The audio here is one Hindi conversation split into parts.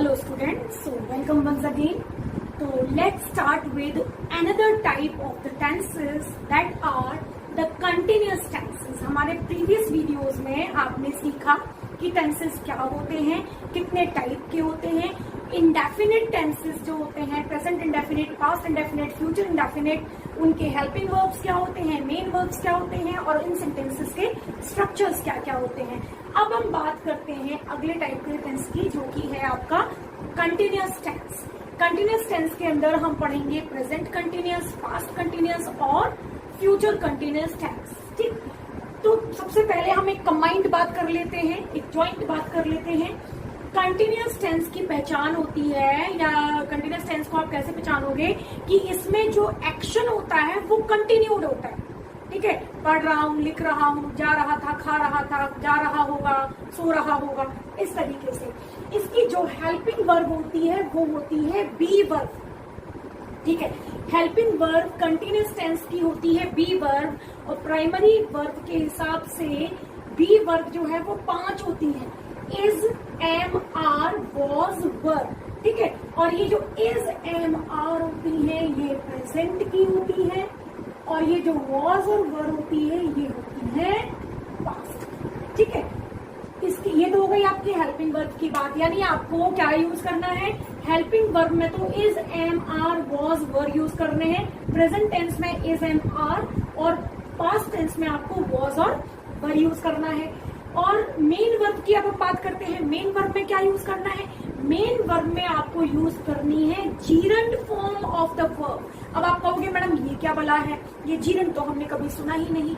Hello students, so welcome once again. So let's start with another type of the tenses that are the continuous tenses. हमारे previous videos में आपने सीखा कि tenses क्या होते हैं, कितने टाइप के होते हैं, indefinite tenses जो होते हैं, present indefinite, past indefinite, future indefinite, उनके helping verbs क्या होते हैं, main verbs क्या होते हैं और इन sentences के structures क्या क्या होते हैं. अब हम बात करते हैं अगले टाइप के टेंस की, जो कि है आपका कंटिन्यूअस टेंस. कंटिन्यूअस टेंस के अंदर हम पढ़ेंगे प्रेजेंट कंटिन्यूअस, पास्ट कंटिन्यूअस और फ्यूचर कंटिन्यूअस टेंस. ठीक, तो सबसे पहले हम एक कंबाइंड बात कर लेते हैं, एक जॉइंट बात कर लेते हैं. कंटिन्यूअस टेंस की पहचान होती है, या कंटिन्यूअस टेंस को आप कैसे पहचानोगे कि इसमें जो एक्शन होता है वो कंटिन्यूड होता है. ठीक है, पढ़ रहा हूँ, लिख रहा हूँ, जा रहा था, खा रहा था, जा रहा होगा, सो रहा होगा, इस तरीके से. इसकी जो हेल्पिंग वर्ब होती है वो होती है बी वर्ब. ठीक है, हेल्पिंग वर्ब कंटिन्यूअस टेंस की होती है बी वर्ब, और प्राइमरी वर्ब के हिसाब से बी वर्ब जो है वो 5 होती है. इज, एम, आर, वॉज, वर. ठीक है, और ये जो इज, एम, आर होती है ये प्रेजेंट की होती है, और ये जो वॉज और वर होती है ये होती है पास्ट. ठीक है, इसकी ये तो हो गई आपकी हेल्पिंग वर्ब की बात. यानी आपको क्या यूज करना है, हेल्पिंग वर्ब में तो is, am, are, was, were use करने हैं. प्रेजेंट टेंस में इज, एम, आर, और पास्ट टेंस में आपको वॉज और वर यूज करना है. और मेन वर्ब की अब हम बात करते हैं. मेन वर्ब में क्या यूज करना है, मेन वर्ब में आपको यूज करनी है gerund form of the verb. अब आप कहोगे मैडम ये क्या बला है, ये जीरंड तो हमने कभी सुना ही नहीं.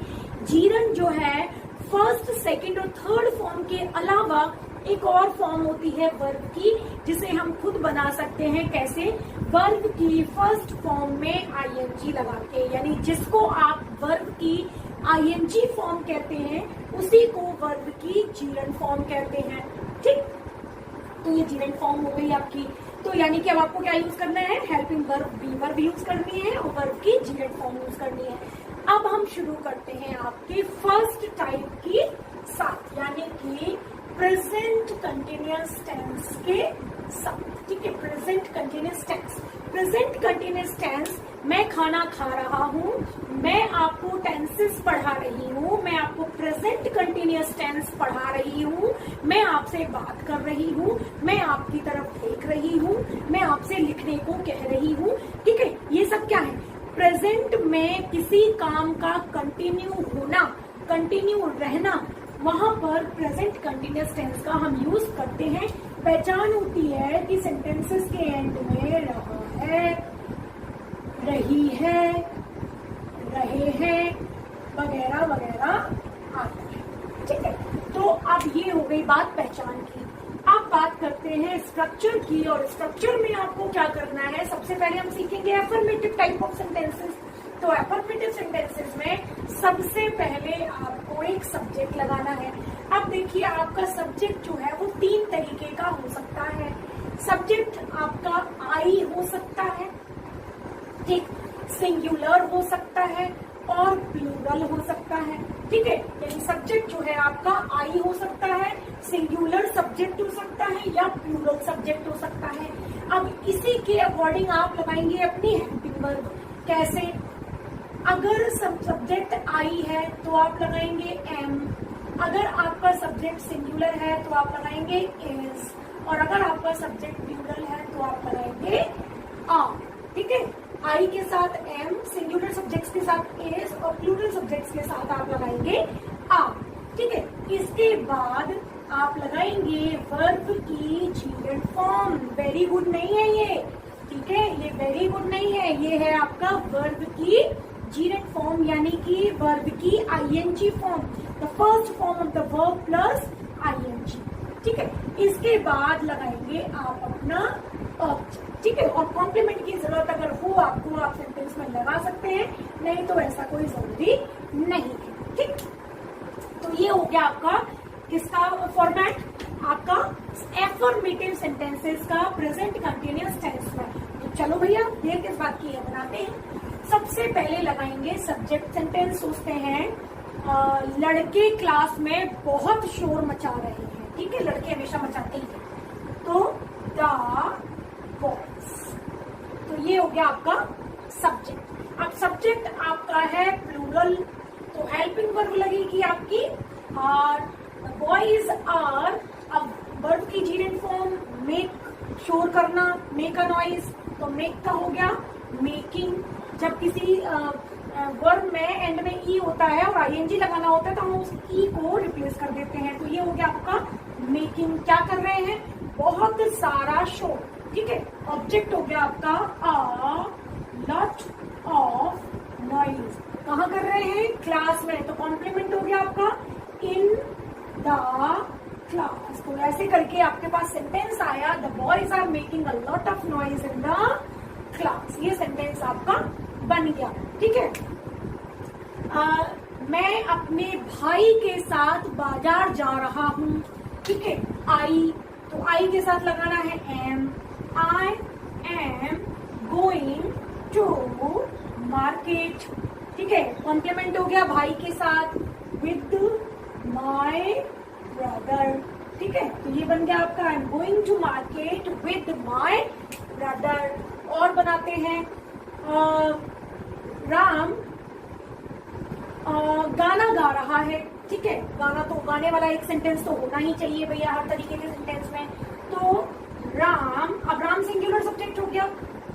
जीरंड जो है फर्स्ट, सेकंड और थर्ड फॉर्म के अलावा एक और फॉर्म होती है वर्ब की, जिसे हम खुद बना सकते हैं. कैसे, वर्ब की फर्स्ट फॉर्म में आईएनजी लगा के, यानी जिसको आप वर्ब की आईएनजी फॉर्म कहते हैं उसी को वर्ब की जीरंड फॉर्म कहते हैं. ठीक, तो ये जीरंड फॉर्म हो गई आपकी. तो यानी कि अब आपको क्या यूज करना है, helping verb B verb use करनी है और वर्ब की जीरंड फॉर्म यूज करनी है. अब हम शुरू करते हैं आपके फर्स्ट टाइप की साथ, यानी कि प्रेजेंट कंटिन्यूअस टेंस के साथ. ठीक है, present continuous tense. Present continuous tense, मैं खाना खा रहा हूँ, मैं आपको टेंसेस पढ़ा रही हूँ, मैं आपको प्रेजेंट कंटिन्यूअस टेंस पढ़ा रही हूँ, मैं आपसे बात कर रही हूँ, मैं आपकी तरफ देख रही हूँ, मैं आपसे लिखने को कह रही हूँ. ठीक है, ये सब क्या है, प्रेजेंट में किसी काम का कंटिन्यू होना, कंटिन्यू रहना, वहां पर प्रेजेंट कंटिन्यूअस टेंस का हम यूज करते हैं. पहचान होती है कि सेंटेंसेस के एंड में रहा है, रही है, रहे हैं वगैरह वगैरह आता है. ठीक है, तो अब ये हो गई बात पहचान की. अब बात करते हैं स्ट्रक्चर की, और स्ट्रक्चर में आपको क्या करना है. सबसे पहले हम सीखेंगे एफर्मेटिव टाइप ऑफ सेंटेंसेस. तो एफर्मेटिव सेंटेंसेस में सबसे पहले आपको एक सब्जेक्ट लगाना है. अब देखिए, आपका सब्जेक्ट जो है वो 3 तरीके का हो सकता है. सब्जेक्ट आपका आई हो सकता है, ठीक, सिंगुलर हो सकता है और प्लूरल हो सकता है. ठीक है, यानी सब्जेक्ट जो है आपका आई हो सकता है, सिंगुलर सब्जेक्ट हो सकता है या प्लूरल सब्जेक्ट हो सकता है. अब इसी के अकॉर्डिंग आप लगाएंगे अपनी हेल्पिंग वर्ब. कैसे, अगर सब्जेक्ट आई है तो आप लगाएंगे एम, अगर आपका सब्जेक्ट सिंगुलर है तो आप लगाएंगे इज, और अगर आपका सब्जेक्ट प्लूरल है तो आप लगाएंगे आ. ठीक है, आई के साथ एम, सिंगुलर सब्जेक्ट्स के साथ इज और प्लूरल सब्जेक्ट्स के साथ आप लगाएंगे आ. ठीक है, इसके बाद आप लगाएंगे वर्ब की जीरंड फॉर्म. वेरी गुड नहीं है ये. ठीक है, ये वेरी गुड नहीं है, ये है आपका वर्ब की जीरंड फॉर्म, यानी कि वर्ब की I N G form, the first form of the verb plus I N G. ठीक है, इसके बाद लगाएंगे आप अपना ऑब्जेक्ट. ठीक है, और कॉम्प्लीमेंट की जरूरत अगर हो आपको, आप सेंटेंस में लगा सकते हैं, नहीं तो ऐसा कोई जरूरी नहीं है. ठीक, तो ये हो गया आपका किसका फॉर्मेट, आपका एफर्मेटिव सेंटेंसेस का प्रेजेंट कंटिन्यूअस टेंस में. तो चलो भैया, देर किस बात की है, बनाते हैं. सबसे पहले लगाएंगे सब्जेक्ट सेंटेंस. सोचते हैं लड़के क्लास में बहुत शोर मचा रहे हैं. ठीक है, लड़के हमेशा मचाते ही हैं. तो द गया आपका सब्जेक्ट। अब सब्जेक्ट आपका है प्लूरल, तो हेल्पिंग वर्ब लगेगी आपकी आर। बॉयज आर, अब वर्ब की जीरेंट फॉर्म मेक, शोर करना, मेक अ नॉइज, तो मेक का हो गया मेकिंग। जब किसी वर्ब में एंड में ई होता है और आईएनजी लगाना होता है तो हम उस ई को रिप्लेस कर देते हैं, तो ये हो गया आपका मेकिंग। क्या कर रहे हैं? बहुत सारा शोर, ठीक है। ऑब्जेक्ट हो गया आपका अ लॉट ऑफ नॉइज। कहाँ कर रहे हैं? क्लास में, तो कॉम्प्लीमेंट हो गया आपका इन द क्लास। तो ऐसे करके आपके पास सेंटेंस आया, the boys are making a lot of noise in the class. ये सेंटेंस आपका बन गया, ठीक है। मैं अपने भाई के साथ बाजार जा रहा हूँ, ठीक है। आई, तो आई के साथ लगाना है am. I am going to market, ठीक है। कॉम्प्लीमेंट हो गया भाई के साथ विद माई ब्रदर, ठीक है। तो ये बन गया आपका I am going to market with my brother. और बनाते हैं राम गाना गा रहा है, ठीक है। गाना, तो गाने वाला एक सेंटेंस तो होना ही चाहिए भैया हर तरीके के सेंटेंस में। तो राम, अब राम सिंगुलर सब्जेक्ट हो गया,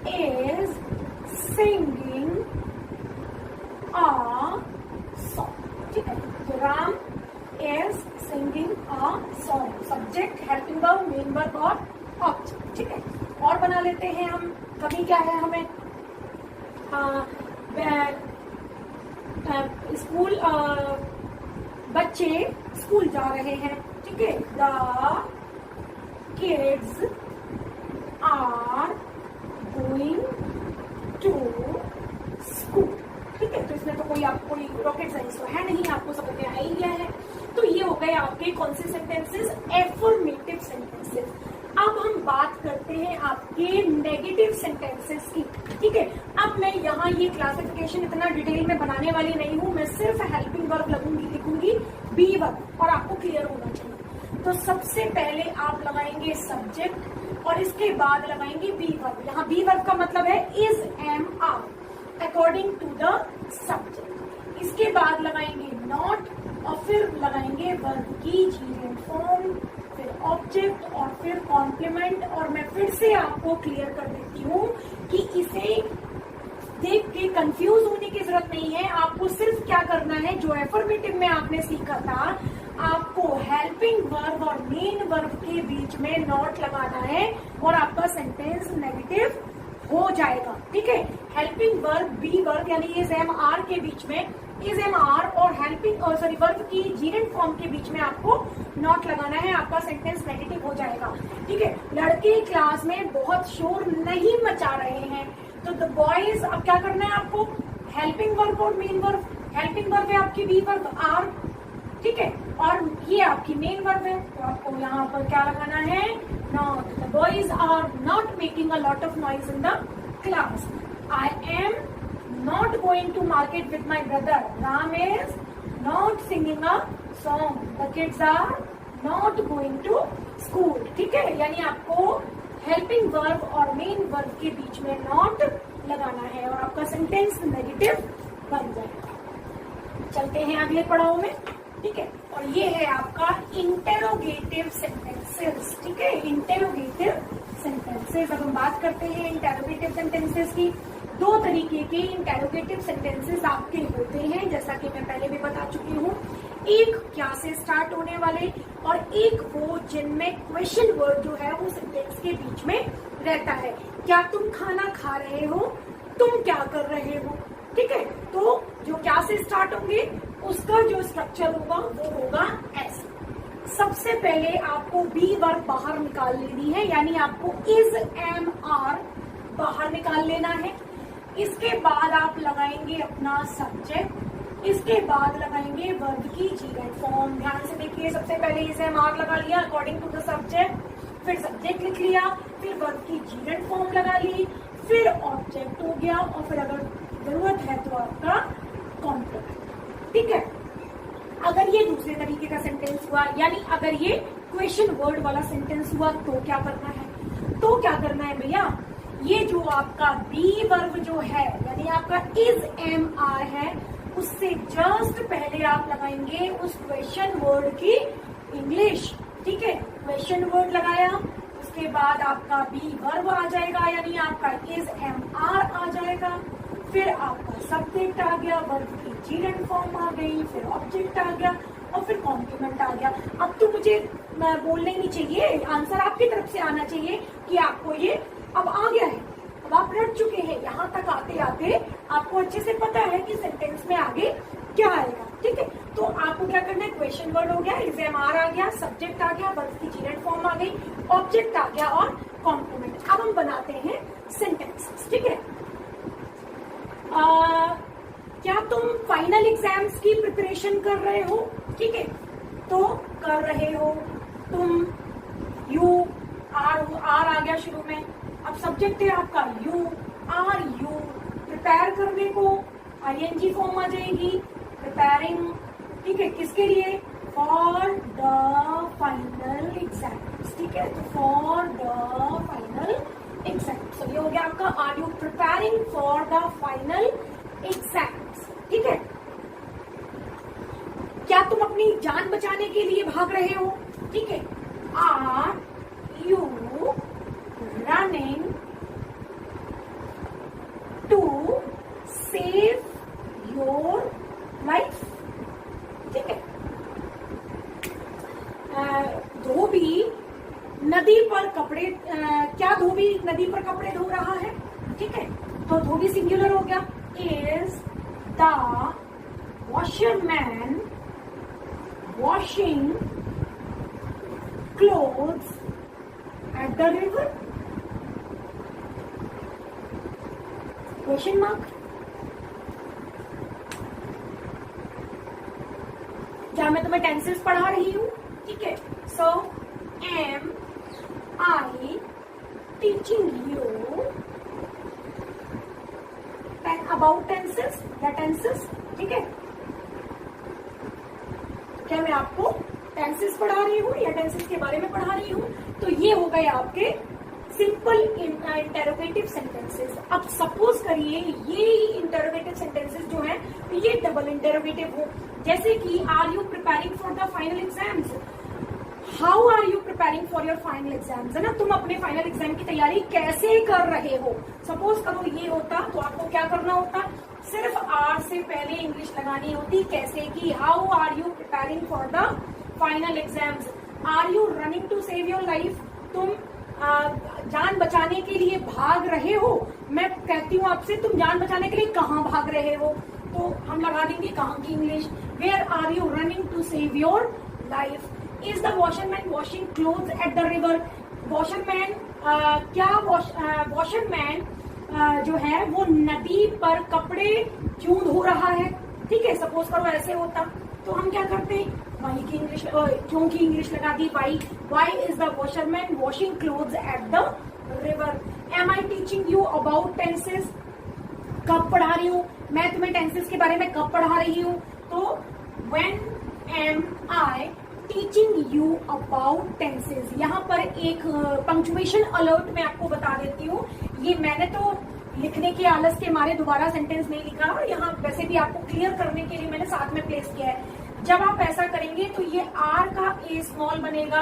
इज सिंगिंग अ सॉन्ग, ठीक है। तो Ram is singing a song, subject, helping verb, main verb और ऑब्जेक्ट, ठीक है। और बना लेते हैं हम, कभी क्या है हमें स्कूल, बच्चे स्कूल जा रहे हैं, ठीक है। The kids are going to school, ठीक है। तो इसमें तो कोई आपको रॉकेट साइंस तो है नहीं, आपको समझ में आ ही गया है। तो ये हो गए आपके कौन से सेंटेंसेस? Affirmative sentences. अब हम बात करते हैं आपके नेगेटिव सेंटेंसेस की, ठीक है। अब मैं यहाँ ये क्लासिफिकेशन इतना डिटेल में बनाने वाली नहीं हूँ, मैं सिर्फ हेल्पिंग वर्ब लिखूंगी बी वर्ब, और आपको क्लियर होना चाहिए। तो सबसे पहले आप लगाएंगे सब्जेक्ट और इसके बाद लगाएंगे बी वर्ब। यहाँ बी वर्ब का मतलब है is, am, are according to the subject. इसके बाद लगाएंगे नॉट और फिर लगाएंगे वर्ब की जीरेंट फॉर्म, फिर ऑब्जेक्ट और फिर कॉम्प्लीमेंट। और मैं फिर से आपको क्लियर कर देती हूँ कि इसे देख के कंफ्यूज होने की जरूरत नहीं है। आपको सिर्फ क्या करना है, जो एफर्मेटिव में आपने सीखा था, आपको हेल्पिंग वर्ब और मेन वर्ब के बीच में नॉट लगाना है और आपका सेंटेंस नेगेटिव हो जाएगा, ठीक है। हेल्पिंग वर्ब बी वर्ब यानी इज, एम, आर के बीच में इज, एम, आर और हेल्पिंग वर्ब की जीरेंट फॉर्म के बीच में आपको नॉट लगाना है, आपका सेंटेंस नेगेटिव हो जाएगा, ठीक है। लड़के क्लास में बहुत शोर नहीं मचा रहे हैं, तो द बॉयज, अब क्या करना है आपको? हेल्पिंग वर्ब और मेन वर्ब। हेल्पिंग वर्ब है आपकी बी वर्ब आर, ठीक है, और ये आपकी मेन वर्ब है, तो आपको यहाँ पर क्या लगाना है? Not. The boys are not making a lot of noise in the class. I am not going to market with my brother. Ram is not singing a song. The kids are not going to school. ठीक है, यानी आपको हेल्पिंग वर्ब और मेन वर्ब के बीच में नॉट लगाना है और आपका सेंटेंस नेगेटिव बन जाएगा। चलते हैं अगले पड़ाव में, ठीक है। और ये है आपका इंटेरोगेटिव सेंटेंसेस, ठीक है। Interrogative sentences. अब हम बात करते हैं इंटेरोगेटिव सेंटेंसेस की। दो तरीके के इंटेरोगेटिव सेंटेंसेस आपके होते हैं, जैसा कि मैं पहले भी बता चुकी हूँ। एक क्या से स्टार्ट होने वाले और एक वो जिनमें क्वेश्चन वर्ड जो है वो सेंटेंस के बीच में रहता है। क्या तुम खाना खा रहे हो? तुम क्या कर रहे हो? ठीक है, तो जो क्या से स्टार्ट होंगे उसका जो स्ट्रक्चर होगा वो होगा ऐसे। सबसे पहले आपको बी वर्ब बाहर निकाल लेनी है, यानी आपको इज, एम, आर बाहर निकाल लेना है। इसके बाद आप लगाएंगे अपना सब्जेक्ट, इसके बाद लगाएंगे वर्ब की जीरेंट फॉर्म। ध्यान से देखिए, सबसे पहले इज, एम, आर लगा लिया अकॉर्डिंग टू द सब्जेक्ट, फिर सब्जेक्ट लिख लिया, फिर वर्ब की जीरेंट फॉर्म लगा ली, फिर ऑब्जेक्ट हो गया और फिर अगर जरूरत है तो आपका कॉम्प्लीमेंट। ठीक है, अगर ये दूसरे तरीके का सेंटेंस हुआ, यानी अगर ये क्वेश्चन वर्ड वाला सेंटेंस हुआ तो क्या करना है? तो क्या करना है भैया, ये जो आपका बी वर्ब जो है यानी आपका इज एम आर है, उससे जस्ट पहले आप लगाएंगे उस क्वेश्चन वर्ड की इंग्लिश। ठीक है, क्वेश्चन वर्ड लगाया, उसके बाद आपका बी वर्ब आ जाएगा यानी आपका इज एम आर आ जाएगा, फिर आपका सब्जेक्ट आ गया, वर्ब की जीरेंट फॉर्म आ गई, फिर ऑब्जेक्ट आ गया और फिर कॉम्प्लीमेंट आ गया। अब तो मुझे बोलना ही नहीं चाहिए, आंसर आपकी तरफ से आना चाहिए कि आपको ये अब आ गया है, अब आप रट चुके हैं। यहाँ तक आते आते आपको अच्छे से पता है कि सेंटेंस में आगे क्या आएगा। ठीक है, तो आपको क्या करना है, क्वेश्चन वर्ड हो गया, इज एम आर आ गया, सब्जेक्ट आ गया, वर्ब की जीरेंट फॉर्म आ गई, ऑब्जेक्ट आ गया और कॉम्प्लीमेंट। अब हम बनाते हैं सेंटेंसेस। ठीक है, क्या तुम फाइनल एग्जाम्स की प्रिपरेशन कर रहे हो? ठीक है, तो कर रहे हो तुम, यू आर आ गया शुरू में, अब सब्जेक्ट है आपका यू, आर यू, प्रिपेयर करने को आईएनजी फॉर्म आ जाएगी, प्रिपेयरिंग। ठीक है, किसके लिए? For the final exams. ठीक है, तो फॉर द फाइनल एग्जाम्स, तो ये हो गया आपका are you preparing for the final exams. ठीक है, क्या तुम अपनी जान बचाने के लिए भाग रहे हो? ठीक है, are you running to save your life. ठीक है, धोबी नदी पर कपड़े, क्या धोबी नदी पर कपड़े धो रहा है? ठीक है, तो धोबी सिंगुलर हो गया, is the washerman washing clothes at the river? Question mark. क्या मैं तुम्हें टेंसेस पढ़ा रही हूं? ठीक है, so am I teaching you about tenses या टेंसेस? ठीक है, क्या मैं आपको टेंसेस पढ़ा रही हूँ या टेंसेस के बारे में पढ़ा रही हूँ? तो ये हो गए आपके सिंपल इंटेरोगेटिव सेंटेंसेस। अब सपोज करिए ये इंटेरोगेटिव सेंटेंसेस जो है ये डबल इंटेरोगेटिव हो, जैसे कि are you preparing for the final exams, how are you preparing for your final exams, है ना, तुम अपने फाइनल एग्जाम की तैयारी कैसे कर रहे हो। सपोज करो ये होता तो आपको क्या करना होता, सिर्फ आर से पहले इंग्लिश लगानी होती, कैसे कि how are you preparing for the final exams, are you running to save your life, तुम जान बचाने के लिए भाग रहे हो। मैं कहती हूँ आपसे तुम जान बचाने के लिए कहाँ भाग रहे हो, तो हम लगा देंगे कहाँ की English, where are you running to save your life, is the washerman washing clothes at the river, washerman क्या वॉशरमैन जो है वो नदी पर कपड़े क्यों धो रहा है। ठीक है, सपोज करो ऐसे होता तो हम क्या करते हैं, वाई की इंग्लिश, क्यों की इंग्लिश लगा दी, why is the washerman washing clothes at the river. Am I teaching you about tenses, कब पढ़ा रही हूँ मैं तुम्हें टेंसेस के बारे में, कब पढ़ा रही हूँ, तो when am I teaching you about tenses. यहाँ पर एक पंक्चुएशन अलर्ट मैं आपको बता देती हूँ, ये मैंने तो लिखने के आलस के मारे दोबारा सेंटेंस नहीं लिखा और यहाँ वैसे भी आपको क्लियर करने के लिए मैंने साथ में प्लेस किया है। जब आप ऐसा करेंगे तो ये आर का ए स्मॉल बनेगा,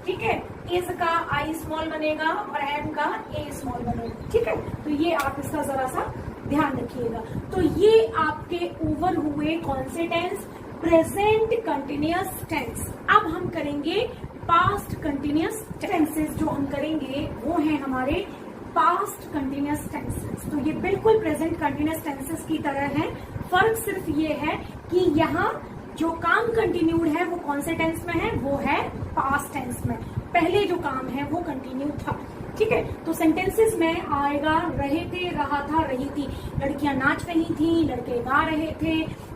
ठीक है, इज का आई स्मॉल बनेगा और एम का ए स्मॉल बनेगा। ठीक है, तो ये आप इसका जरा सा ध्यान रखिएगा। तो ये आपके ओवर हुए कौन से टेंस, प्रेजेंट कंटिन्यूअस टेंस। अब हम करेंगे पास्ट कंटिन्यूअस टेंसेस, जो हम करेंगे वो है हमारे पास्ट कंटिन्यूअस टेंसेस। तो ये बिल्कुल प्रेजेंट कंटिन्यूअस टेंसेस की तरह है, फर्क सिर्फ ये है कि यहाँ जो काम कंटिन्यूड है वो कौन से टेंस में है, वो है पास्ट टेंस में, पहले जो काम है वो कंटिन्यू था। ठीक है, तो सेंटेंसेस में आएगा रहे थे, रहा था, रही थी, लड़कियां नाच रही थी, लड़के गा रहे थे,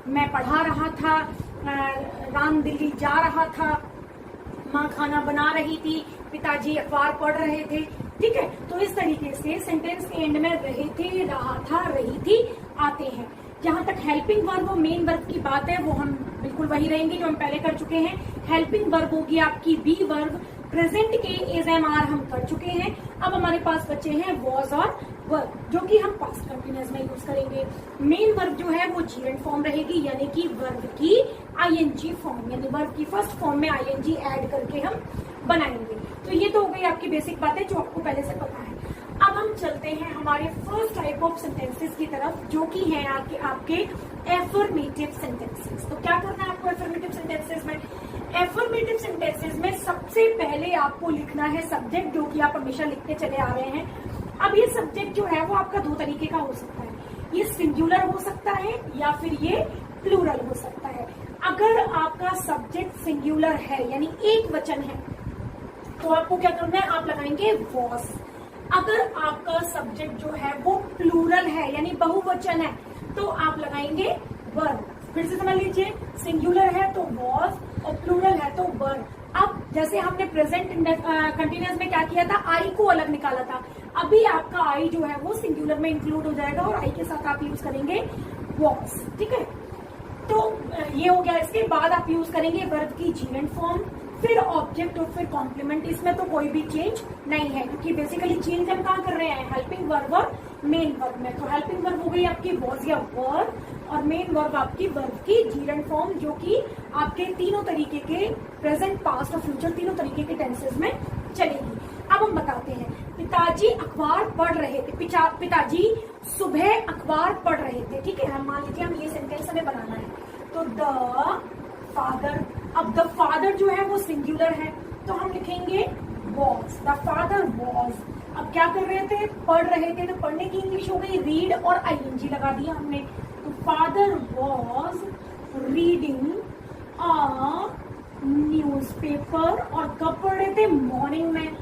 मैं पढ़ा रहा था, राम दिल्ली जा रहा था, माँ खाना बना रही थी, पिताजी अखबार पढ़ रहे थे। ठीक है, तो इस तरीके से सेंटेंस के एंड में रहे थे, रहा था, रही थी आते हैं। जहां तक हेल्पिंग वर्ब और मेन वर्ब की बात है वो हम बिल्कुल वही रहेंगे जो हम पहले कर चुके हैं। हेल्पिंग वर्ब होगी आपकी बी वर्ब, प्रेजेंट के इज एम आर हम कर चुके हैं। अब हमारे पास बचे हैं वॉज और वर्ब, जो कि हम पास्ट कंटिन्यूअस में यूज करेंगे। मेन वर्ब जो है वो जीरेंट फॉर्म रहेगी, यानी कि वर्ब की आईएनजी फॉर्म, यानी वर्ब की फर्स्ट फॉर्म में आईएनजी ऐड करके हम बनाएंगे। तो ये तो हो गई आपकी बेसिक बातें जो आपको पहले से पता है। अब हम चलते हैं हमारे फर्स्ट टाइप ऑफ सेंटेंसेस की तरफ, जो कि है आपके एफर्मेटिव सेंटेंसेस। तो क्या करना है आपको एफर्मेटिव सेंटेंसेस में? एफर्मेटिव सेंटेंसेस में सबसे पहले आपको लिखना है सब्जेक्ट, जो कि आप हमेशा लिखते चले आ रहे हैं। अब ये सब्जेक्ट जो है वो आपका दो तरीके का हो सकता है, ये सिंगुलर हो सकता है या फिर ये प्लूरल हो सकता है। अगर आपका सब्जेक्ट सिंगुलर है यानी एक वचन है तो आपको क्या करना है, आप लगाएंगे वॉज। अगर आपका सब्जेक्ट जो है वो प्लूरल है यानी बहुवचन है तो आप लगाएंगे वर्ब। फिर से समझ लीजिए, सिंगुलर है तो वॉज और प्लूरल है तो वर्ब। अब जैसे हमने प्रेजेंट कंटिन्यूअस में क्या किया था, आई को अलग निकाला था, अभी आपका आई जो है वो सिंगुलर में इंक्लूड हो जाएगा और आई के साथ आप यूज करेंगे वॉज। ठीक है, तो ये हो गया। इसके बाद आप यूज करेंगे वर्ब की जीरेंट फॉर्म, फिर ऑब्जेक्ट और फिर कॉम्प्लीमेंट। इसमें तो कोई भी चेंज नहीं है, क्योंकि बेसिकली चेंज हम कहाँ कर रहे हैं, हेल्पिंग वर्ब और मेन वर्ब में। तो हेल्पिंग वर्ब हो गई आपकी वॉज या वर्ब, और मेन वर्ब आपकी वर्ब की जीरेंट फॉर्म, जो कि आपके तीनों तरीके के प्रेजेंट, पास्ट और फ्यूचर तीनों तरीके के टेंसेस में चलेगी। अब हम बताते हैं, पिताजी अखबार पढ़ रहे थे, पिताजी सुबह अखबार पढ़ रहे थे। ठीक है, हम मान लीजिए हम ये सेंटेंस हमें बनाना है, तो द फादर। अब द फादर जो है वो सिंगुलर है तो हम लिखेंगे वॉज, द फादर वॉज। अब क्या कर रहे थे, पढ़ रहे थे, तो पढ़ने की इंग्लिश हो गई रीड और आईएनजी लगा दिया हमने। तो father was reading a newspaper, और कब पढ़ रहे थे, मॉर्निंग में,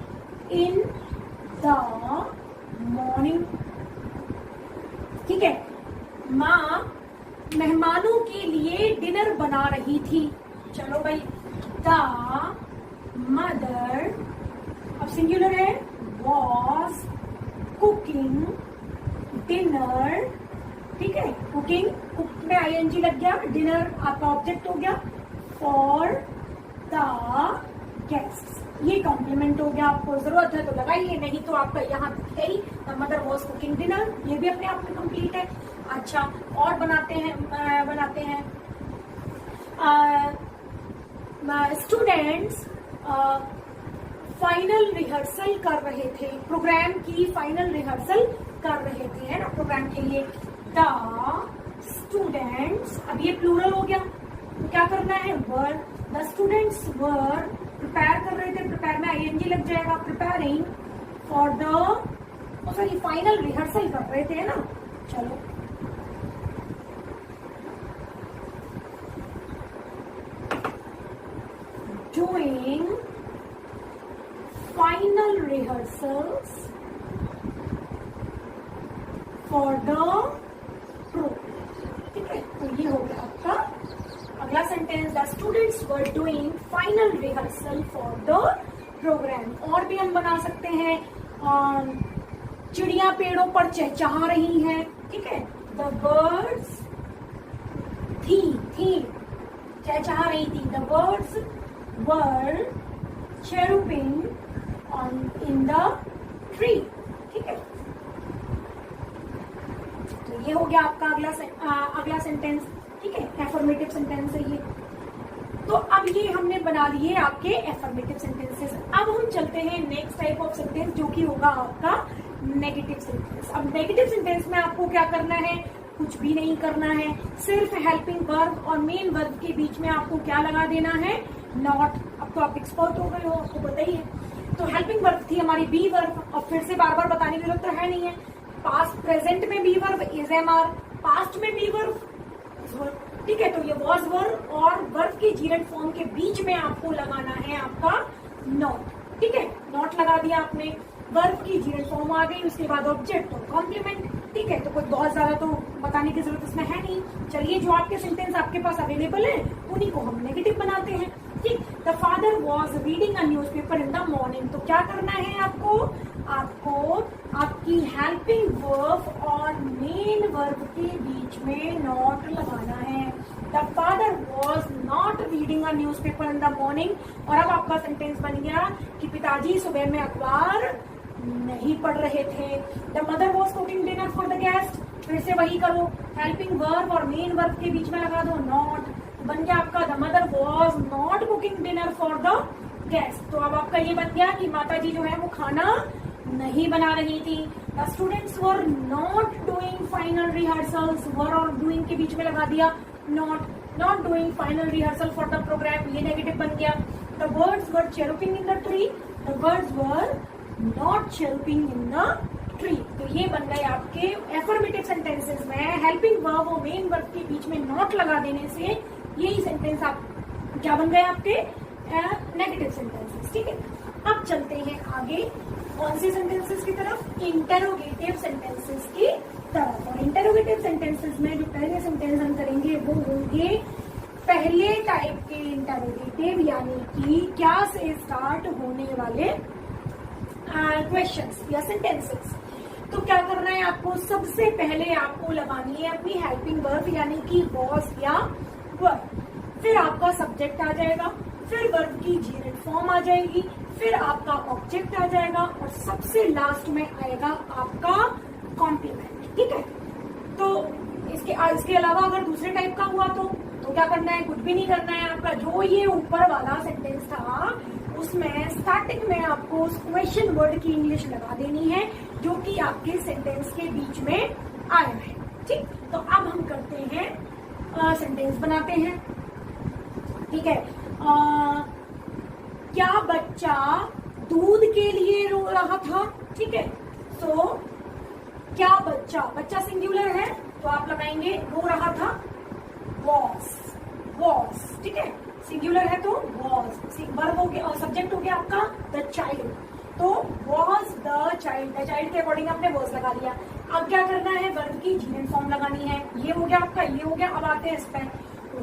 इन द मॉर्निंग। ठीक है, माँ मेहमानों के लिए डिनर बना रही थी। चलो भाई, द मदर, अब सिंगुलर है, वॉज कुकिंग डिनर। ठीक है, कुकिंग, कुक में आईएनजी लग गया, डिनर आपका ऑब्जेक्ट हो गया, फॉर द गेस्ट। ये कॉम्प्लीमेंट हो गया, आपको जरूरत है तो लगाइए, नहीं तो आपका यहाँ है ही, the mother was cooking dinner, ये भी अपने आप में कंप्लीट है। अच्छा, और बनाते हैं स्टूडेंट्स फाइनल रिहर्सल कर रहे थे, प्रोग्राम की फाइनल रिहर्सल कर रहे थे, है ना, प्रोग्राम के लिए। द स्टूडेंट्स, अब ये प्लूरल हो गया तो क्या करना है, वर। द स्टूडेंट्स वर, प्रिपेयर कर रहे थे, प्रिपेयर में आईएनजी लग जाएगा, preparing for the, sorry final rehearsal कर रहे थे, है ना। चलो, doing final rehearsals for the program। ठीक है, तो ये हो गया आपका अगला sentence, the students were doing final rehearsal for the programme. और भी हम बना सकते हैं, चिड़िया पेड़ों पर चहचहा रही हैं। ठीक है, द बर्ड्स थी चहचहा रही थी, the birds were chirping in the tree। ठीक है, तो ये हो गया आपका अगला सेंटेंस। ठीक है, एफर्मेटिव सेंटेंस है ये। तो अब ये हमने बना लिए आपके एफर्मेटिव सेंटेंसेस। अब हम चलते हैं नेक्स्ट टाइप ऑफ सेंटेंस, जो कि होगा आपका नेगेटिव सेंटेंस। अब नेगेटिव सेंटेंस में आपको क्या करना है, कुछ भी नहीं करना है, सिर्फ हेल्पिंग वर्ब और मेन वर्ब के बीच में आपको क्या लगा देना है, नॉट। अब तो आप एक्सपर्ट हो गए हो, आपको पता ही है। तो हेल्पिंग वर्ब थी हमारी बी वर्ब, और फिर से बार बार बताने की जरूरत तो है नहीं है। पास्ट प्रेजेंट में be verb is am are, past में बी वर्ब। ठीक है, तो ये वॉज वर्ब और वर्ब की जीरेंट फॉर्म के बीच में आपको लगाना है आपका नॉट। ठीक है, नॉट लगा दिया आपने, वर्ब की जीरेंट फॉर्म आ गई, उसके बाद ऑब्जेक्ट और कॉम्प्लीमेंट। ठीक है, तो कोई बहुत ज्यादा तो बताने की जरूरत इसमें है नहीं। चलिए, जो आपके सेंटेंस आपके पास अवेलेबल है उन्हीं को हम नेगेटिव बनाते हैं। ठीक, the father was reading a newspaper in the morning. तो क्या करना है आपको आपकी हेल्पिंग वर्ब और मेन वर्ब के बीच में नॉट लगाना है। The father was not reading a newspaper in the morning. और अब आपका सेंटेंस बन गया कि पिताजी सुबह में अखबार नहीं पढ़ रहे थे। The mother was cooking dinner for the guest, फिर से वही करो, हेल्पिंग वर्ब और मेन वर्ब के बीच में लगा दो नॉट, बन गया आपका the mother was not cooking dinner for the guest. तो अब आपका ये बन गया कि माता जी जो है वो खाना नहीं बना रही थी। The students were not doing final rehearsals, were और डूइंग के बीच में लगा दिया not doing final rehearsal for the programme, ये नेगेटिव बन गया। The birds were chirping in the tree, the birds were not chirping in the tree. तो ये बन गए आपके एफर्मेटिव सेंटेंसेस में हेल्पिंग वर्ब और मेन वर्ब के बीच में नॉट लगा देने से यही सेंटेंस आप क्या बन गए आपके नेगेटिव सेंटेंसेस। ठीक है, अब चलते हैं आगे कौन से सेंटेंसेस की तरफ, इंटेरोगेटिव सेंटेंसेस की तरफ। और इंटेरोगेटिव सेंटेंसेस में जो पहले सेंटेंस हम करेंगे वो होंगे पहले टाइप के इंटेरोगेटिव, यानी कि क्या से स्टार्ट होने वाले क्वेश्चंस या सेंटेंसेस। तो क्या करना है आपको, सबसे पहले आपको लगानी है अपनी हेल्पिंग वर्ब यानी कि वॉज या वर्ब, फिर आपका सब्जेक्ट आ जाएगा, फिर वर्ब की जेनेट फॉर्म आ जाएगी, फिर आपका ऑब्जेक्ट आ जाएगा और सबसे लास्ट में आएगा आपका कॉम्प्लीमेंट। ठीक है, तो इसके अलावा अगर दूसरे टाइप का हुआ तो क्या करना है, कुछ भी नहीं करना है आपका। जो ये ऊपर वाला सेंटेंस था उसमें स्टार्टिंग में आपको क्वेश्चन वर्ड की इंग्लिश लगा देनी है जो कि आपके सेंटेंस के बीच में आया है। ठीक, तो अब हम करते हैं सेंटेंस बनाते हैं। ठीक है, क्या बच्चा दूध के लिए रो रहा था। ठीक है, तो क्या बच्चा सिंगुलर है तो आप लगाएंगे रो रहा था वॉज। ठीक है, सिंगुलर है तो वॉज, वर्ब हो गया और सब्जेक्ट हो गया आपका द चाइल्ड, तो वॉज द चाइल्ड के अकॉर्डिंग आपने वॉज लगा लिया। अब क्या करना है, वर्ब की जीनेट फॉर्म लगानी है, ये हो गया आपका, ये हो गया। अब आते हैं इस पर,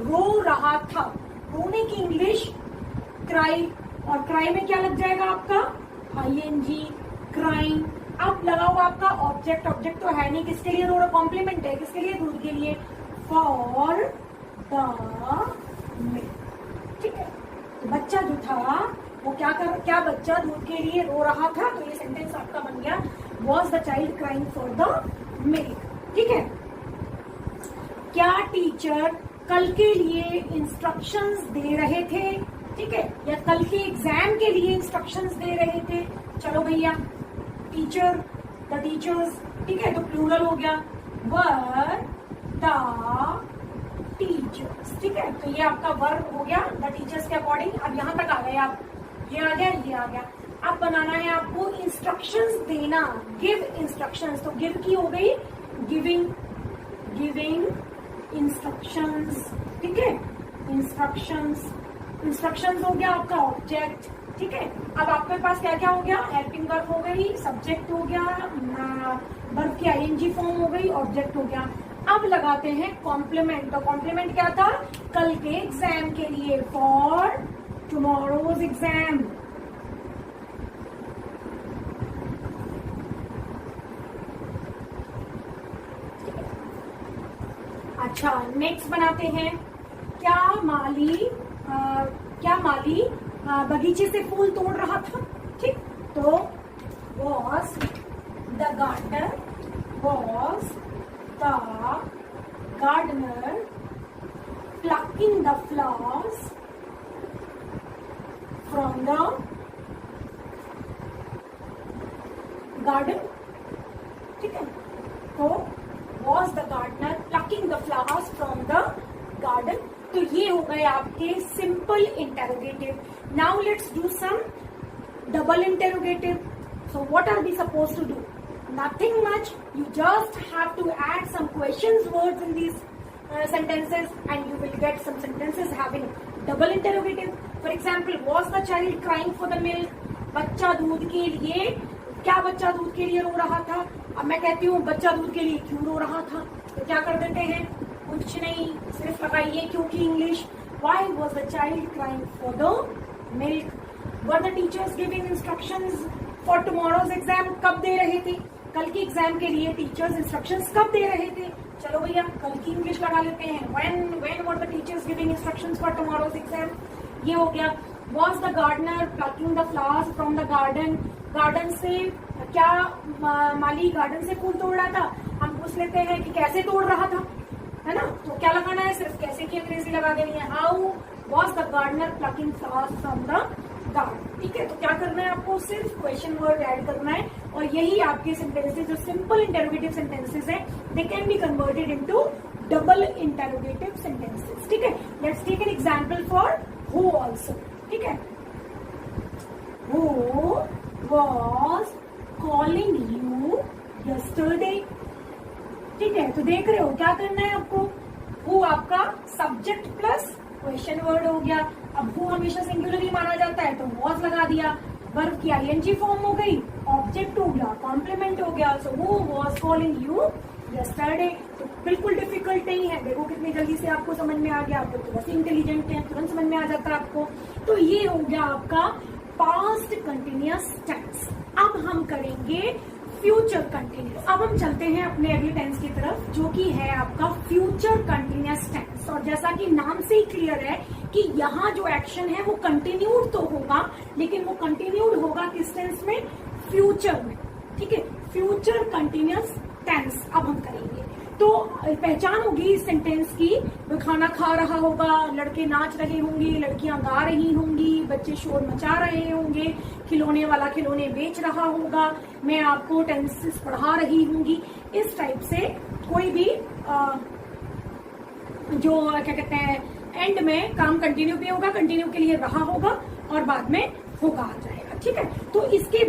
रो रहा था, रोने की इंग्लिश क्राई, और क्राई में क्या लग जाएगा आपका ING, क्राइंग। अब लगा हुआ आपका ऑब्जेक्ट तो है नहीं, किसके लिए रो रहा, कॉम्प्लीमेंट है, किसके लिए, दूध के लिए, फॉर द मिल्क। ठीक है, तो बच्चा जो था वो क्या बच्चा दूध के लिए रो रहा था, तो ये सेंटेंस आपका बन गया was the child crying for the milk. ठीक है, क्या टीचर कल के लिए इंस्ट्रक्शंस दे रहे थे। ठीक है, या कल के एग्जाम के लिए इंस्ट्रक्शंस दे रहे थे। चलो भैया, टीचर द टीचर्स, ठीक है, तो प्लूरल हो गया, वर द टीचर्स। ठीक है, तो ये आपका वर्ब हो गया द टीचर्स के अकॉर्डिंग। अब यहाँ तक आ गए आप, ये आ गया, ये आ गया। अब बनाना है आपको इंस्ट्रक्शंस देना, गिव इंस्ट्रक्शंस, तो गिव की हो गई गिविंग इंस्ट्रक्शंस। ठीक है, इंस्ट्रक्शंस हो गया आपका ऑब्जेक्ट। ठीक है, अब आपके पास क्या क्या हो गया, हेल्पिंग वर्ब हो गई, सब्जेक्ट हो गया, वर्ब की ING फॉर्म हो गई, ऑब्जेक्ट हो गया। अब लगाते हैं कॉम्प्लीमेंट, तो कॉम्प्लीमेंट क्या था, कल के एग्जाम के लिए, फॉर टुमारोज एग्जाम। अच्छा, नेक्स्ट बनाते हैं, क्या माली बगीचे से फूल तोड़ रहा था। ठीक, तो was the gardener plucking the flowers from the garden। ठीक है, तो was the gardener plucking the flowers from the garden। तो ये हो गए आपके simple interrogative. Now let's do some double interrogative. So what are we suppose to do, nothing much, you just have to add some questions words in these sentences and you will get some sentences having double interrogative. For example, was the child crying for the milk। बच्चा दूध के लिए, क्या बच्चा दूध के लिए रो रहा था। अब मैं कहती हूँ बच्चा दूध के लिए क्यों रो रहा था, तो क्या कर देते हैं, कुछ नहीं, सिर्फ लगाइए क्योंकि English, why was the child crying for the milk। were the teachers giving instructions for tomorrow's exam, कब दे रहे थे, कल के एग्जाम के लिए टीचर्स इंस्ट्रक्शंस कब दे रहे थे। चलो भैया कल की इंग्लिश लगा लेते हैं। when were the teachers giving instructions for tomorrow's exam, ये हो गया। was the gardener plucking the flowers from the garden, garden से क्या माली गार्डन से फूल तोड़ रहा था, हम पूछ लेते हैं कि कैसे तोड़ रहा था, है ना। तो क्या लगाना है, सिर्फ कैसे की अंग्रेजी लगा देनी है। How was the gardener plucking flowers from the garden, ठीक है। तो क्या करना है आपको, सिर्फ क्वेश्चन वर्ड ऐड करना है और यही आपके सेंटेंसेस जो सिंपल इंटेरोगेटिव सेंटेंसेस है they can be converted into double interrogative sentences, ठीक है। Let's take an example for who also, ठीक है। Who was calling you yesterday, ठीक है। तो देख रहे हो क्या करना है आपको, हु आपका सब्जेक्ट प्लस क्वेश्चन वर्ड हो गया। अब हु हमेशा सिंगुलर ही माना जाता है तो वॉज लगा दिया, वर्ब की आईएनजी फॉर्म हो गई, ऑब्जेक्ट हो गया, कॉम्प्लीमेंट हो गया। So who was calling you yesterday. तो बिल्कुल डिफिकल्ट नहीं है, देखो कितनी जल्दी से आपको समझ में आ गया। आप तो वैसे इंटेलिजेंट हैं, तुरंत समझ में आ जाता है आपको। तो ये हो गया आपका पास्ट कंटिन्यूअस टेंस। अब हम करेंगे फ्यूचर कंटिन्यूअस। अब हम चलते हैं अपने अगले टेंस की तरफ जो कि है आपका फ्यूचर कंटिन्यूअस टेंस। और जैसा कि नाम से ही क्लियर है कि यहाँ जो एक्शन है वो कंटिन्यूड तो होगा, लेकिन वो कंटिन्यूड होगा किस टेंस में, फ्यूचर में, ठीक है। फ्यूचर कंटिन्यूअस टेंस अब हम करेंगे। तो पहचान होगी इस सेंटेंस की, वो खाना खा रहा होगा, लड़के नाच रहे होंगे, लड़कियां गा रही होंगी, बच्चे शोर मचा रहे होंगे, खिलौने वाला खिलौने बेच रहा होगा, मैं आपको टेंसेस पढ़ा रही होंगी। इस टाइप से कोई भी जो क्या कहते हैं एंड में काम कंटिन्यू भी होगा, कंटिन्यू के लिए रहा होगा और बाद में होगा आ जाएगा, ठीक है। तो इसके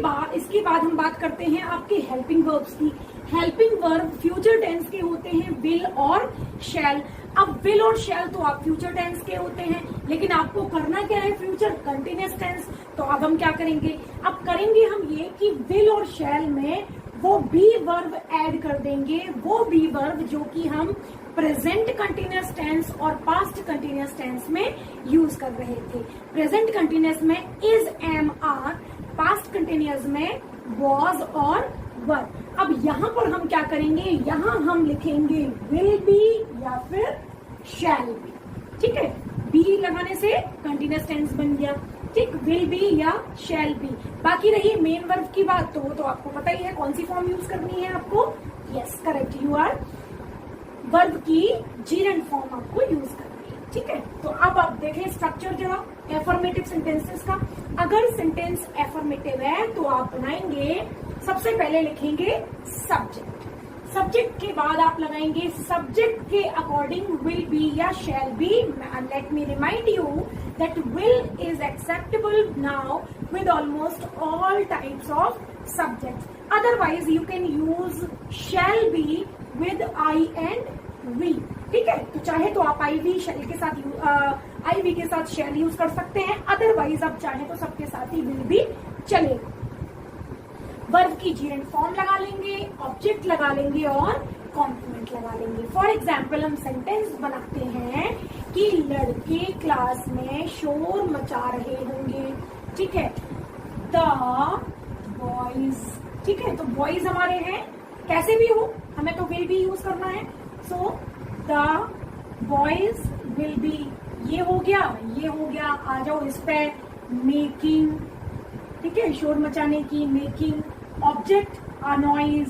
बाद हम बात करते हैं आपके हेल्पिंग वर्ब्स की। हेल्पिंग वर्ब फ्यूचर टेंस के होते हैं विल और शैल। अब विल और शैल तो आप फ्यूचर टेंस के होते हैं, लेकिन आपको करना क्या है, फ्यूचर कंटिन्यूअस टेंस। तो अब हम क्या करेंगे, अब करेंगे हम ये कि विल और शैल में वो बी वर्ब ऐड कर देंगे, वो बी वर्ब जो कि हम प्रेजेंट कंटिन्यूअस टेंस और पास्ट कंटिन्यूअस टेंस में यूज कर रहे थे। प्रेजेंट कंटिन्यूअस में is, am, are, past continuous में वॉज और वर। अब यहाँ पर हम क्या करेंगे, यहाँ हम लिखेंगे विल बी या फिर शैल बी, ठीक है। बी लगाने से कंटिन्यूअस टेंस बन गया, ठीक, विल बी या शैल बी। बाकी रही मेन वर्ब की बात, तो वो तो आपको पता ही है कौन सी फॉर्म यूज करनी है आपको। Yes correct, you are, verb की जीरेंट फॉर्म आपको यूज करनी है, ठीक है। तो अब आप देखें स्ट्रक्चर जरा एफर्मेटिव सेंटेंसेस का। अगर सेंटेंस एफर्मेटिव है तो आप बनाएंगे, सबसे पहले लिखेंगे सब्जेक्ट, सब्जेक्ट के बाद आप लगाएंगे सब्जेक्ट के अकॉर्डिंग विल बी या shall be. Let me remind you that will is acceptable now with almost all types of subjects, otherwise you can use shall be with I and we, ठीक है। तो चाहे तो आप आई वी शैल के साथ आई वी के साथ शैल यूज कर सकते हैं, अदरवाइज आप चाहे तो सबके साथ ही विल भी चलेगा। वर्ब की जीरेंट फॉर्म लगा लेंगे, ऑब्जेक्ट लगा लेंगे और कॉम्प्लीमेंट लगा लेंगे। फॉर एग्जाम्पल हम सेंटेंस बनाते हैं कि लड़के क्लास में शोर मचा रहे होंगे, ठीक है। द बॉयज, ठीक है। तो बॉयज हमारे हैं, कैसे भी हो हमें तो विल बी यूज करना है। So the boys will B, ये हो गया, ये हो गया। आ जाओ इस पे, मेकिंग, ठीक है, शोर मचाने की, making. Object a noise,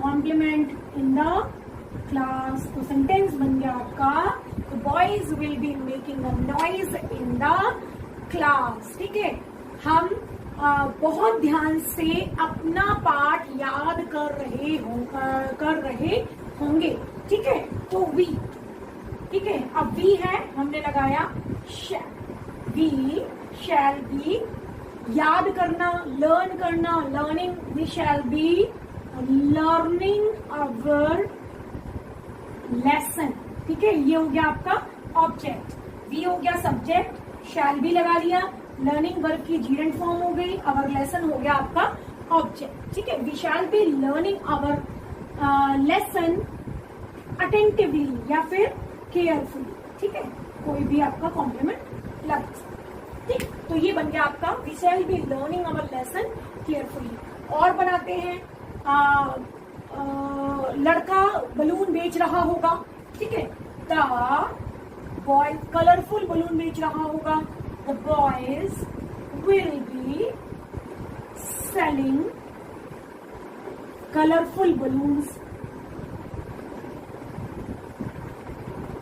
complement in the class. तो सेंटेंस बन गया आपका, the boys will be making a noise in the class, ठीक है। हम बहुत ध्यान से अपना पाठ याद कर रहे होंगे, ठीक है। तो वी, ठीक है। अब वी है, हमने लगाया शैल, वी शैल बी, याद करना, लर्न करना, learning, we shall be learning our lesson, ठीक है। ये हो गया आपका ऑब्जेक्ट, वी हो गया सब्जेक्ट, शैल बी लगा लिया, लर्निंग वर्ब की जीरेंट फॉर्म हो गई, अवर लेसन हो गया आपका ऑब्जेक्ट, ठीक है। We shall be learning our lesson attentively या फिर केयरफुली, ठीक है। कोई भी आपका कॉम्प्लीमेंट लग सकता है, ठीक। तो ये बन गया आपका we shall be learning our lesson carefully. और बनाते हैं लड़का बलून बेच रहा होगा, ठीक है, द बॉय कलरफुल बलून बेच रहा होगा, the boys will be selling colourful balloons,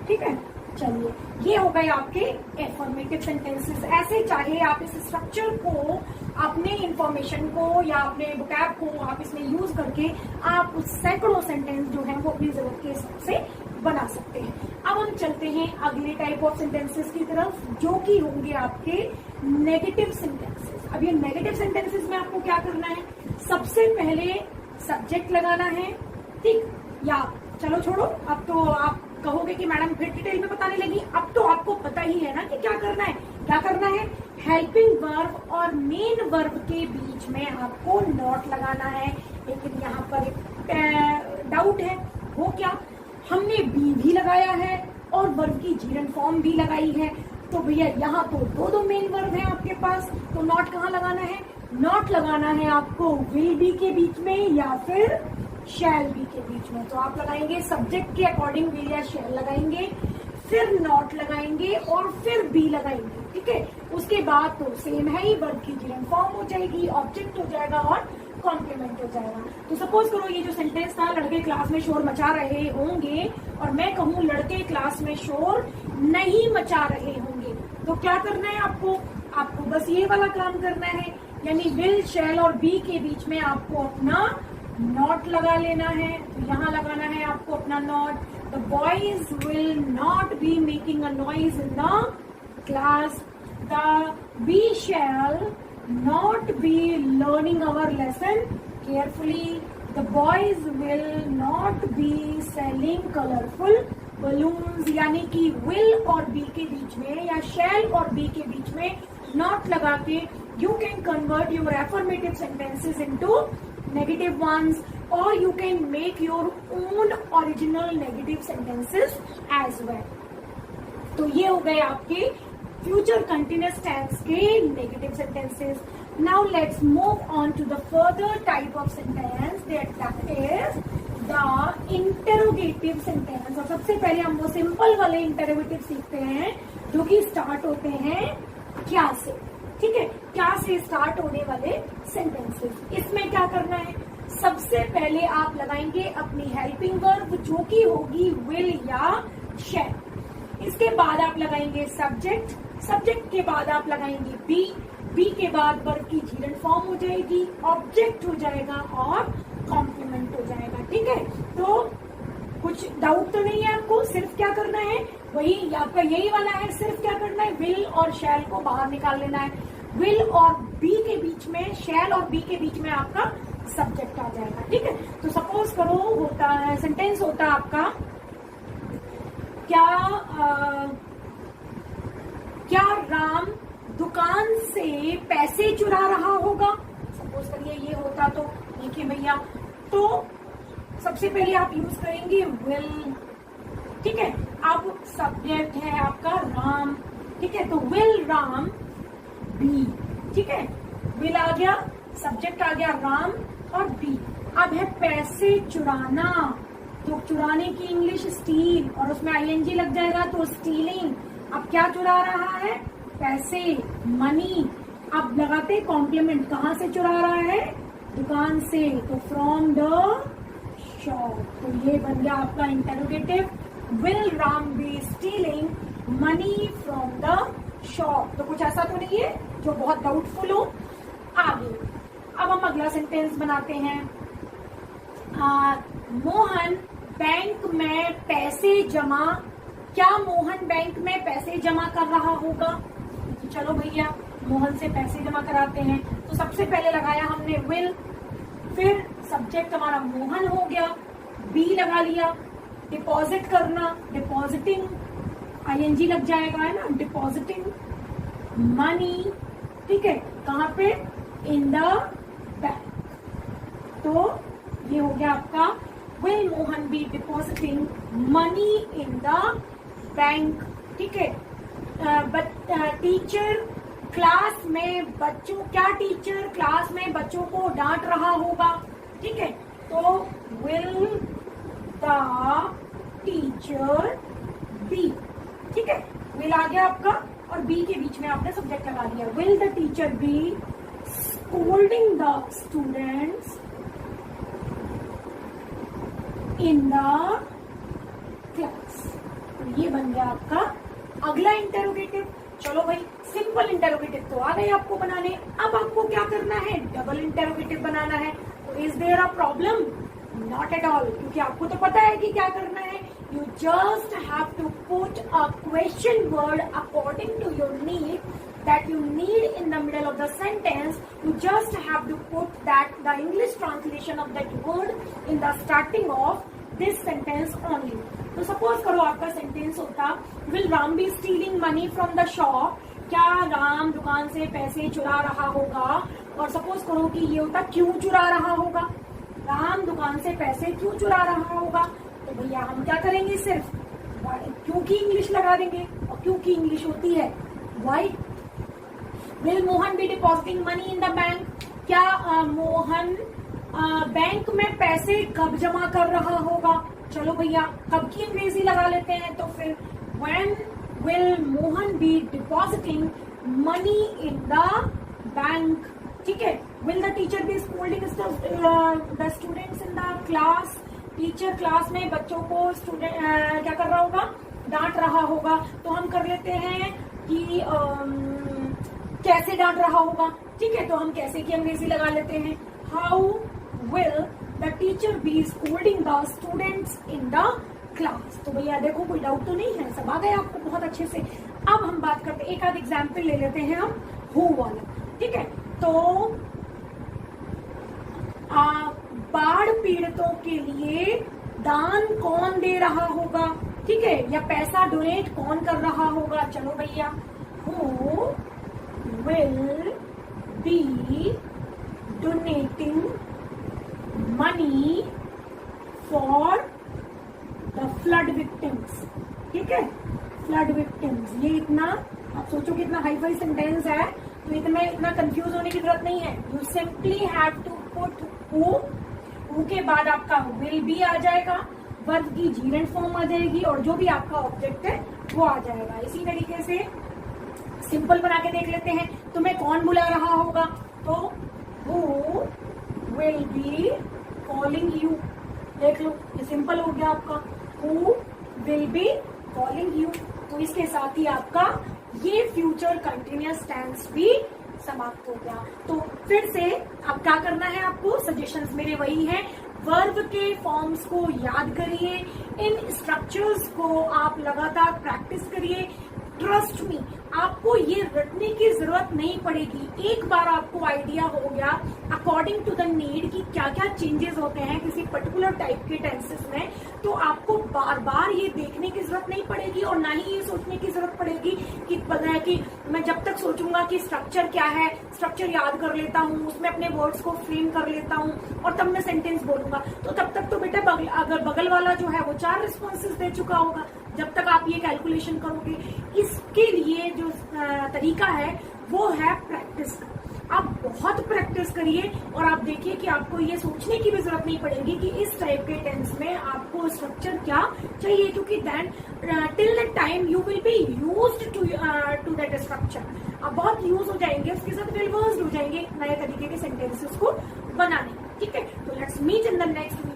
ठीक है। चलिए, ये हो गए आपके एफर्मेटिव सेंटेंसेस। ऐसे चाहे आप इस स्ट्रक्चर को, अपने इंफॉर्मेशन को या अपने वोकैब को आप इसमें यूज करके आप सैकड़ों सेंटेंस जो है वो अपनी जरूरत के हिसाब से बना सकते हैं। अब हम चलते हैं अगले टाइप ऑफ सेंटेंसेस की तरफ, जो कि होंगे आपके नेगेटिव सेंटेंसेस। अब ये नेगेटिव सेंटेंसेस में आपको क्या करना है, सबसे पहले सब्जेक्ट लगाना है, ठीक, या चलो छोड़ो, अब तो आप कहोगे कि मैडम फिर डिटेल में बताने लगी। अब तो आपको पता ही है ना कि क्या करना है। क्या करना है, हेल्पिंग वर्ब और मेन वर्ब के बीच में आपको नॉट लगाना है। लेकिन यहाँ पर एक डाउट है, वो क्या, हमने बी भी लगाया है और वर्ब की जीरन फॉर्म भी लगाई है, तो भैया यहाँ तो दो मेन वर्ब है आपके पास, तो नॉट कहाँ लगाना है, नॉट लगाना है आपको विल बी के बीच में या फिर शैल बी के बीच में। तो आप लगाएंगे सब्जेक्ट के अकॉर्डिंग विल या शैल लगाएंगे, फिर नॉट लगाएंगे और फिर बी लगाएंगे, ठीक है। उसके बाद तो सेम है ही, वर्ब की जीरन फॉर्म हो जाएगी, ऑब्जेक्ट हो जाएगा और कॉम्प्लीमेंट हो जाएगा। तो सपोज करो ये जो सेंटेंस था, लड़के क्लास में शोर मचा रहे होंगे, और मैं कहूँ लड़के क्लास में शोर नहीं मचा रहे होंगे, तो क्या करना है आपको, आपको बस ये वाला काम करना है, यानी विल, शैल और बी के बीच में आपको अपना नॉट लगा लेना है। तो यहाँ लगाना है आपको अपना not, the boys will not be making a noise in the class, the B shall not be learning our lesson carefully, the boys will not be selling colorful balloons। यानी कि will और be के बीच में या shall और be के बीच में not लगा के you can convert your affirmative sentences into negative ones, or you can make your own original negative sentences as well। तो ये हो गए आपके फ्यूचर कंटिन्यूअस टेंस के negative sentences. Now let's move on to the further type of sentence, that is the interrogative sentence. और सबसे पहले हम वो सिंपल वाले इंटरोगेटिव सीखते हैं जो कि स्टार्ट होते हैं क्या से, ठीक है, क्या से स्टार्ट होने वाले सेंटेंसेस। इसमें क्या करना है, सबसे पहले आप लगाएंगे अपनी हेल्पिंग वर्ब जो कि होगी विल या शैल। इसके बाद आप लगाएंगे सब्जेक्ट, सब्जेक्ट के बाद आप लगाएंगे बी, बी के बाद वर्ब की जीरन फॉर्म हो जाएगी, ऑब्जेक्ट हो जाएगा और कॉम्प्लीमेंट हो जाएगा, ठीक है। तो कुछ डाउट तो नहीं है आपको, सिर्फ क्या करना है, वही आपका यही वाला है, सिर्फ क्या करना है, विल और शैल को बाहर निकाल लेना है। विल और बी के बीच में, शैल और बी के बीच में आपका सब्जेक्ट आ जाएगा, ठीक है। तो सपोज करो होता है, सेंटेंस होता है आपका, क्या राम दुकान से पैसे चुरा रहा होगा। सपोज करिए ये होता, तो देखिए भैया, तो सबसे पहले आप यूज करेंगे विल, ठीक है। अब सब्जेक्ट है आपका राम, ठीक है, तो विल राम बी, ठीक है, विल आ गया, सब्जेक्ट आ गया राम और बी। अब है पैसे चुराना, तो चुराने की इंग्लिश स्टील, और उसमें आईएनजी लग जाएगा तो स्टीलिंग। अब क्या चुरा रहा है, पैसे, मनी। अब लगाते कॉम्प्लीमेंट, कहाँ से चुरा रहा है, दुकान से, तो फ्रॉम द शॉप। तो ये बन गया आपका interrogative, will Ram be stealing money from the shop. तो कुछ ऐसा तो नहीं है जो बहुत डाउटफुल हो। आगे अब हम अगला सेंटेंस बनाते हैं, मोहन बैंक में पैसे जमा, क्या मोहन बैंक में पैसे जमा कर रहा होगा। तो चलो भैया मोहन से पैसे जमा कराते हैं। तो सबसे पहले लगाया हमने विल, फिर सब्जेक्ट हमारा मोहन हो गया, बी लगा लिया, डिपॉजिट करना, डिपॉजिटिंग, आईएनजी लग जाएगा, है ना, डिपॉजिटिंग मनी, ठीक है, कहाँ पे, इन द बैंक। तो ये हो गया आपका will Mohan be depositing money in the bank, ठीक है। टीचर क्लास में बच्चों, क्या टीचर क्लास में बच्चों को डांट रहा होगा, ठीक है। तो will the teacher be, ठीक है, will आ गया आपका और बी के बीच में आपने सब्जेक्ट लगा दिया. will the teacher be scolding the students in the class. तो ये बन गया आपका अगला इंटेरोगेटिव. चलो भाई, सिंपल इंटेरोगेटिव तो आ गए आपको बनाने. अब आपको क्या करना है, डबल इंटेरोगेटिव बनाना है. तो is there a problem? Not at all, क्योंकि आपको तो पता है कि क्या करना है. You just have to put a question word according to your need that you need in the middle of the sentence. You just have to put that the English translation of that word in the starting of this sentence only. तो suppose करो आपका sentence होता, will Ram be stealing money from the shop? क्या राम दुकान से पैसे चुरा रहा होगा? और suppose करो कि ये होता, क्यों चुरा रहा होगा? राम दुकान से पैसे क्यों चुरा रहा होगा? तो भैया हम क्या करेंगे, सिर्फ क्योंकि इंग्लिश लगा देंगे. और क्योंकि इंग्लिश होती है why. Will Mohan be depositing money in the bank? क्या मोहन बैंक में पैसे कब जमा कर रहा होगा? चलो भैया, कब की अंग्रेजी लगा लेते हैं. तो फिर when will Mohan be depositing money in the bank, ठीक है. will the teacher be scolding the students in the class? Teacher class में बच्चों को स्टूडेंट क्या कर रहा होगा, डांट रहा होगा. तो हम कर लेते हैं कि कैसे डांट रहा होगा, ठीक है. तो हम कैसे की अंग्रेजी लगा लेते हैं. How will the teacher be scolding the students in the class. तो भैया देखो, कोई डाउट तो नहीं है, सब आ गया आपको बहुत अच्छे से. अब हम बात करते हैं, एक आध एग्जाम्पल ले लेते हैं हम हु वाला, ठीक है. तो बाढ़ पीड़ितों के लिए दान कौन दे रहा होगा, ठीक है, या पैसा डोनेट कौन कर रहा होगा. चलो भैया, who will be donating money for the flood victims, ठीक है. फ्लड विक्टिम्स, ये इतना आप सोचो कि इतना हाई फाई सेंटेंस है, तो इतना कंफ्यूज होने की जरूरत नहीं है. You simply have to put who के बाद आपका विल बी आ जाएगा, वर्ब की जीरेंट फॉर्म आ जाएगी, और जो भी आपका ऑब्जेक्ट है वो आ जाएगा. इसी तरीके से सिंपल बना के देख लेते हैं. तुम्हें कौन बुला रहा होगा? तो who will be calling you. देख लो, ये सिंपल हो गया आपका, who will be calling you. तो इसके साथ ही आपका ये फ्यूचर कंटिन्यूअस टेंस भी समाप्त हो गया. तो फिर से अब क्या करना है आपको, सजेशंस मेरे वही हैं. वर्ब के फॉर्म्स को याद करिए, इन स्ट्रक्चर्स को आप लगातार प्रैक्टिस करिए. ट्रस्ट मी, आपको ये रटने की जरूरत नहीं पड़ेगी. एक बार आपको आइडिया हो गया अकॉर्डिंग टू द नीड कि क्या क्या चेंजेस होते हैं किसी पर्टिकुलर टाइप के टेंसेस में, तो आपको बार बार ये देखने की जरूरत नहीं पड़ेगी, और ना ही ये सोचने की जरूरत पड़ेगी कि पता है कि मैं जब तक सोचूंगा कि स्ट्रक्चर क्या है, स्ट्रक्चर याद कर लेता हूँ, उसमें अपने वर्ड्स को फ्रेम कर लेता हूँ और तब मैं सेंटेंस बोलूंगा, तो तब तक तो बेटा अगर बगल वाला जो है वो 4 रिस्पॉन्सेज दे चुका होगा. जब तक आप ये कैलकुलेशन करोगे, इसके लिए जो तरीका है वो है प्रैक्टिस का. आप बहुत प्रैक्टिस करिए और आप देखिए कि आपको ये सोचने की भी जरूरत नहीं पड़ेगी कि इस टाइप के टेंस में आपको स्ट्रक्चर क्या चाहिए, क्योंकि then till the time you will be used to that structure. आप बहुत यूज हो जाएंगे, उसके साथ वेल वर्स्ड हो जाएंगे नए तरीके के सेंटेंसेस को बनाने. ठीक है, तो let's meet in the next video.